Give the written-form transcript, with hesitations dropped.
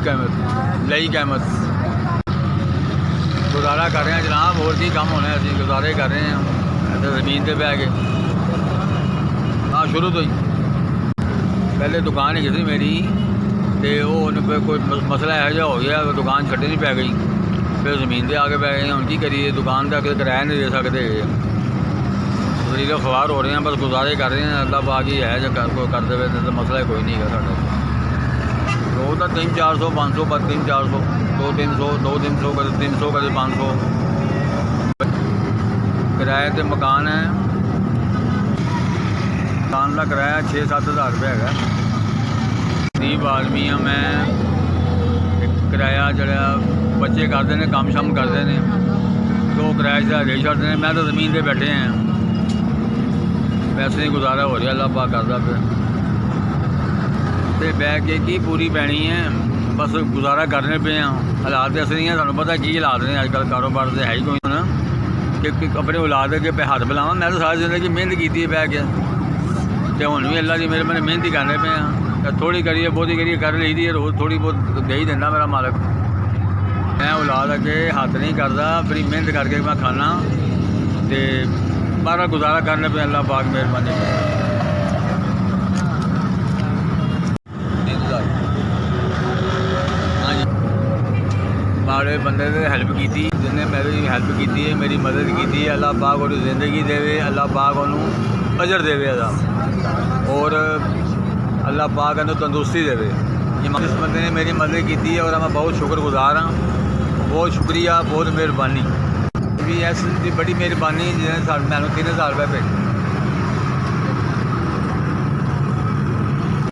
कैमत गुजारा कर रहे हैं जनाब। और की काम होना है, असं गुजारे कर रहे हैं इधर जमीन पर बह के। हाँ, शुरू तो ही पहले दुकान ही सी मेरी, तो वो कोई मसला यहो जिहा हो गया, दुकान छड्डनी पै गई, फिर जमीन पर आके पै गई। हम की करिए, दुकान का किराया नहीं दे सकते, तकरीबन ख्वार हो रहे हैं, बस गुजारे कर रहे हैं। अल्लाह पाक ही है जो कर दे, तो मसला कोई नहीं है साढ़ा। रोज़ का 300-400 500 पर 300-400 200-300 200-300 कभी 300 कभी 500 किराए पे मकान है। मकान का किराया 6-7 हज़ार रुपये है। गरीब आदमी हाँ मैं, किराया जरा बच्चे करते हैं, काम शाम करते हैं, तो किराया से दे छड़ते हैं। मैं तो ज़मीन पर बैठे हैं, वैसे ही गुजारा हो रहा, अल्लाह पाक करता पे तो बह के की पूरी पैनी है, बस गुजारा करने पे हैं। हालात ऐसे नहीं है, सानू पता की हालात ने अजकल, कारोबार तो है ही कोई ना कि अपने औलाद के हाथ बुलावा। मैं तो सारी जिंदगी मेहनत की है बह के, तो हूँ भी अल्लाह की मेहरबानी मेहनत ही करने पे हैं। थोड़ी करिए बहुती करिए कर ली दी है, रोज़ थोड़ी बहुत दे ही देना मेरा मालिक। मैं औलाद अगे हाथ नहीं करता, अपनी मेहनत करके मैं खाना, तो बारा गुजारा करने पे अल्लाह पाक मेहरबानी। हाँ जी, माड़े बंदे ने हैल्प की, जिन्हें मेरी हैल्प की है, मेरी मदद की है, अल्लाह पाक उन्हें जिंदगी देवे, अल्लाह पाक उन्होंने अजर देवे और अल्लाह पाक उन्हें तंदुरुस्ती देवे। जिस बंदे ने मेरी मदद की है और मैं बहुत शुक्रगुजार हाँ, बहुत शुक्रिया, बहुत मेहरबानी भी। ऐसी बड़ी मेहरबानी जिन्हें मैं 3000 रुपये भेजे।